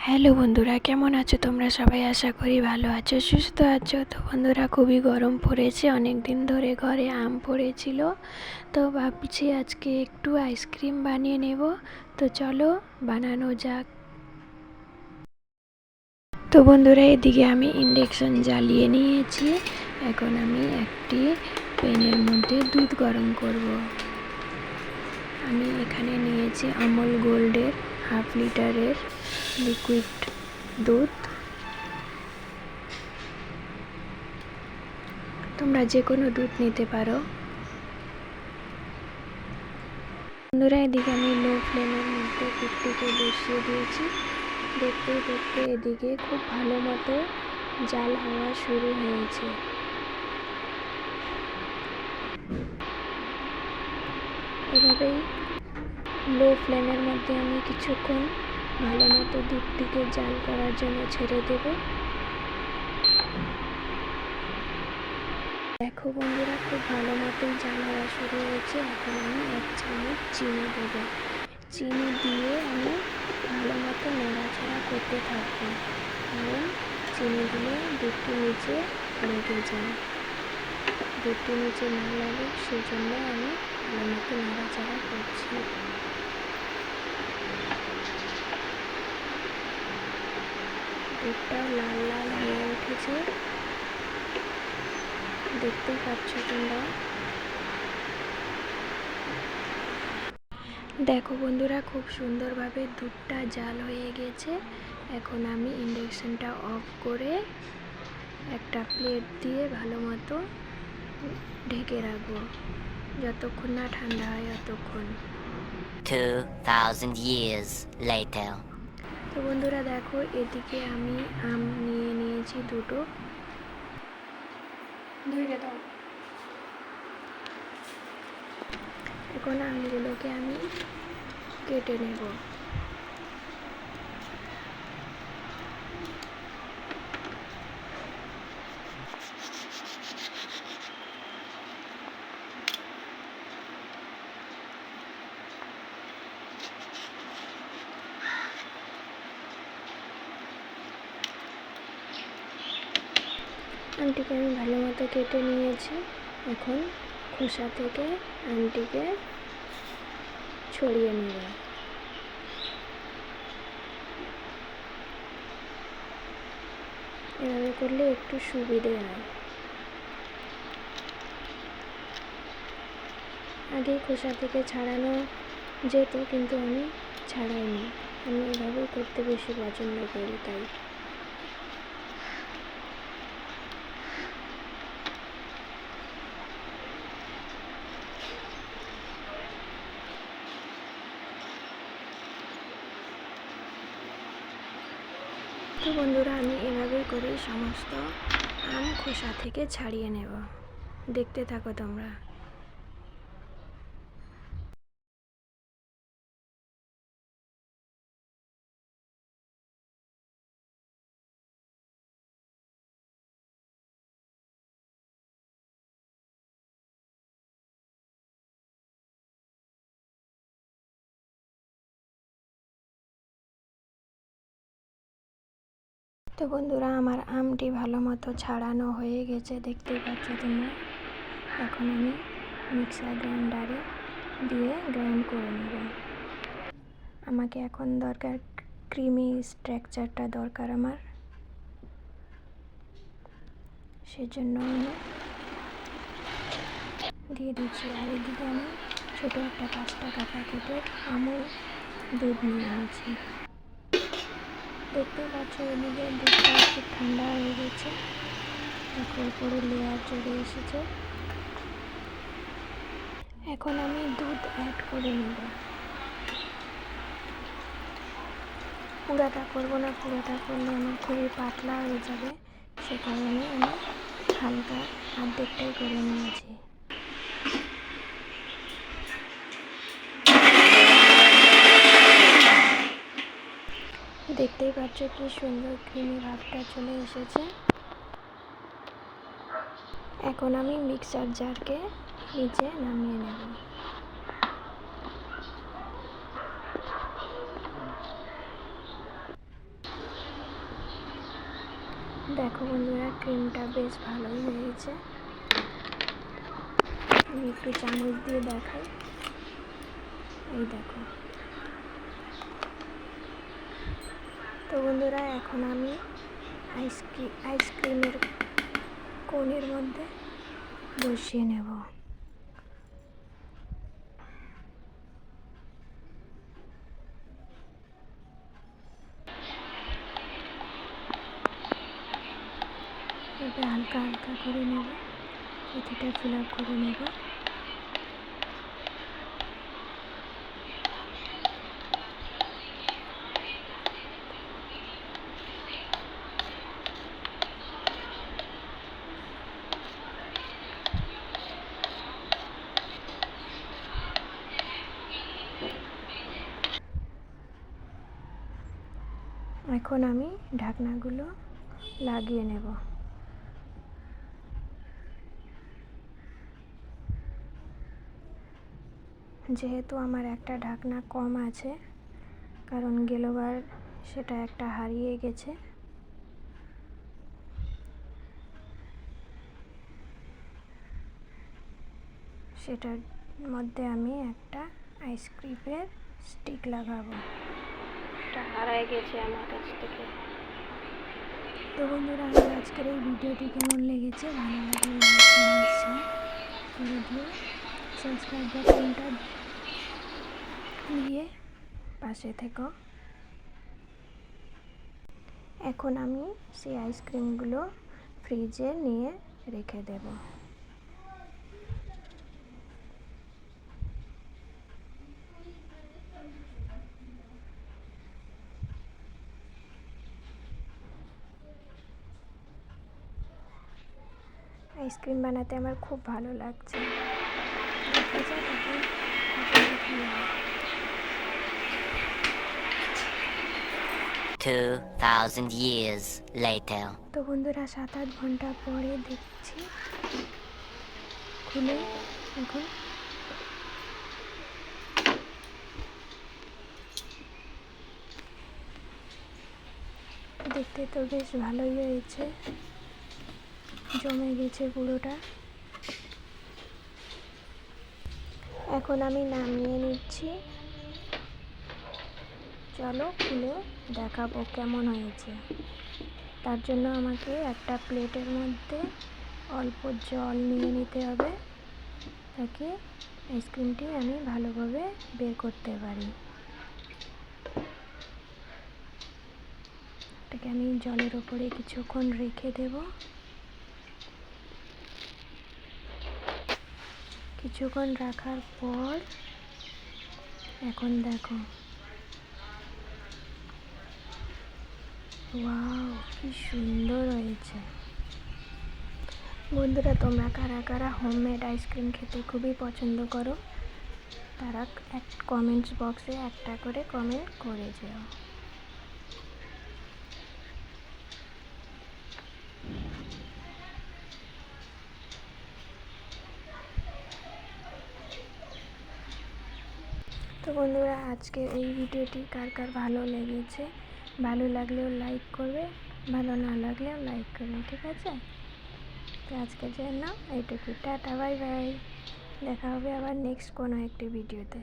Hello বন্ধুরা, কেমন আছো তোমরা সবাই? আশা করি ভালো আছো, সুস্থ আছো। তো বন্ধুরা, খুবই গরম পড়েছে, অনেক দিন ধরে ঘরে আম পড়েছিল, তো ভাবছি আজকে একটু আইসক্রিম বানিয়ে নেব। তো চলো বানানো যাক। তো বন্ধুরা, এদিকে আমি ইন্ডাকশন জ্বালিয়ে নিয়েছি। এখন আমি একটি প্যানের মধ্যে দুধ গরম করব। আমি এখানে নিয়েছি আমুল গোল্ডের 1/2 লিটারের লিকুইড দুধ। তোমরা যে কোনো দুধ নিতে পারো। বন্ধুরা, এদিকে আমি লো ফ্লেমের মধ্যে দুধটিকে বসিয়ে দিয়েছি। দেখতে দেখতে এদিকে খুব ভালো মতো জাল হওয়া শুরু হয়েছে। এভাবেই লো ফ্লেমের মধ্যে আমি কিছুক্ষণ ভালো মতো দুধটিকে জাল করার জন্য ছেড়ে দেব। দেখো বন্ধুরা, খুব ভালো মতোই জাল হওয়া শুরু হয়েছে। এখন আমি 1 চামচ চিনি দেব। চিনি দিয়ে আমি ভালো মতো নাড়াচাড়া করতে থাকবো, কারণ চিনি দিলে দুধটি নিচে লেগে যায়। দুধটি নিচে না লাগে সেজন্য আমি ভালো মতো নাড়াচাড়া করছি। দুধটা লাল লাল হয়ে উঠেছে, দেখতেই পাচ্ছ তোমরা। দেখো বন্ধুরা, খুব সুন্দরভাবে দুধটা জাল হয়ে গেছে। এখন আমি ইন্ডাকশনটা অফ করে একটা প্লেট দিয়ে ভালো মতো ঢেকে রাখবো, যতক্ষণ না ঠান্ডা হয় ততক্ষণ। 2000 years later. তো বন্ধুরা দেখো, এদিকে আমি আম নিয়ে নিয়েছি দুটো। ধুয়ে দাও। এখন আমগুলোকে আমি কেটে নেব। আমটিকে আমি ভালো মতো কেটে নিয়েছি। এখন খোসা থেকে আমটিকে ছড়িয়ে নেব। এভাবে করলে একটু সুবিধে হয়। আগে খোসা থেকে ছাড়ানো যেত, কিন্তু আমি ছাড়াইনি। আমি এভাবেই করতে বেশি পছন্দ করি, তাই। তো বন্ধুরা, আমি এভাবে করে সমস্ত আম খোসা থেকে ছাড়িয়ে নেব। দেখতে থাকো তোমরা। তো বন্ধুরা, আমার আমটি ভালো মতো ছাড়ানো হয়ে গেছে, দেখতেই পাচ্ছ তোমরা। এখন আমি মিক্সার গ্রাইন্ডারে দিয়ে গ্রাইন্ড করে নেব। আমাকে এখন দরকার ক্রিমি স্ট্রাকচারটা দরকার আমার, সেজন্য আমি দিয়ে দিচ্ছি। আর এদিকে আমি ছোটো একটা 5 টাকা প্যাকেটের আমুল দুধ নিয়ে নিয়েছি। দেখতে পাচ্ছ এদিকে দুধটা খুব ঠান্ডা হয়ে গেছে। দেখো উপরে লেয়ার চলে এসেছে। এখন আমি দুধ অ্যাড করে নেব। পুরাটা করব না, পুরাটা করলে আমার খুবই পাতলা হয়ে যাবে, সে কারণে আমি হালকা অর্ধেকটাই করে নিয়েছি। দেখতেই পাচ্ছ কি সুন্দর ক্রিমি ভাবটা চলে এসেছে। এখন আমি মিক্সার জারকে নিচে নামিয়ে নেব। দেখো বন্ধুরা, ক্রিমটা বেশ ভালোই হয়েছে। আমি একটু চামচ দিয়ে দেখাই। এই দেখো। তো বন্ধুরা, এখন আমি আইসক্রিমের কোণের মধ্যে বসিয়ে নেব। এটা হালকা হালকা করে নেব, প্রতিটা ফিল আপ করে নেব। এখন আমি ঢাকনাগুলো লাগিয়ে নেব। যেহেতু আমার একটা ঢাকনা কম আছে, কারণ গেলোবার সেটা একটা হারিয়ে গেছে, সেটার মধ্যে আমি একটা আইসক্রিমের স্টিক লাগাবো। এটা হারাই গেছে আমার কাছ থেকে। তো বন্ধুরা, আমার আজকের এই ভিডিওটি কেমন লেগেছে, ভালো লাগলে লাইক কমেন্ট শেয়ার করে দিও। সাবস্ক্রাইব বাটনটা দিয়ে পাশে থেকো। এখন আমি সেই আইসক্রিমগুলো ফ্রিজে নিয়ে রেখে দেব। আইসক্রিম বানাতে আমার খুব ভালো লাগছে। দেখা যাক এখন কি হয়। 2,000 years later. তো বন্ধুরা, 7-8 ঘন্টা পরে দেখছি খুলে। এখন দেখতে তো বেশ ভালোই হয়েছে, জমে গেছে পুরোটা। এখন আমি নামিয়ে নিচ্ছি। চলো খুলে দেখাবো কেমন হয়েছে। তার জন্য আমাকে একটা প্লেটের মধ্যে অল্প জল নিয়ে নিতে হবে, তাকে আইসক্রিমটি আমি ভালোভাবে বের করতে পারি। এটাকে আমি জলের ওপরে কিছুক্ষণ রেখে দেব। কিছুক্ষণ রাখার পর এখন দেখো, ওয়াও, কি সুন্দর হয়েছে। বন্ধুরা, তোমরা কারা কারা হোমমেড আইসক্রিম খেতে খুবই পছন্দ করো, তারা কমেন্টস বক্সে একটা করে কমেন্ট করে যেও। তো বন্ধুরা, আজকে এই ভিডিওটি কার কার ভালো লেগেছে, ভালো লাগলেও লাইক করবে, ভালো না লাগলেও লাইক করবে, ঠিক আছে? তো আজকের জন্য এইটুকু, টাটা, বাই বাই। দেখা হবে আবার নেক্সট কোনো একটি ভিডিওতে।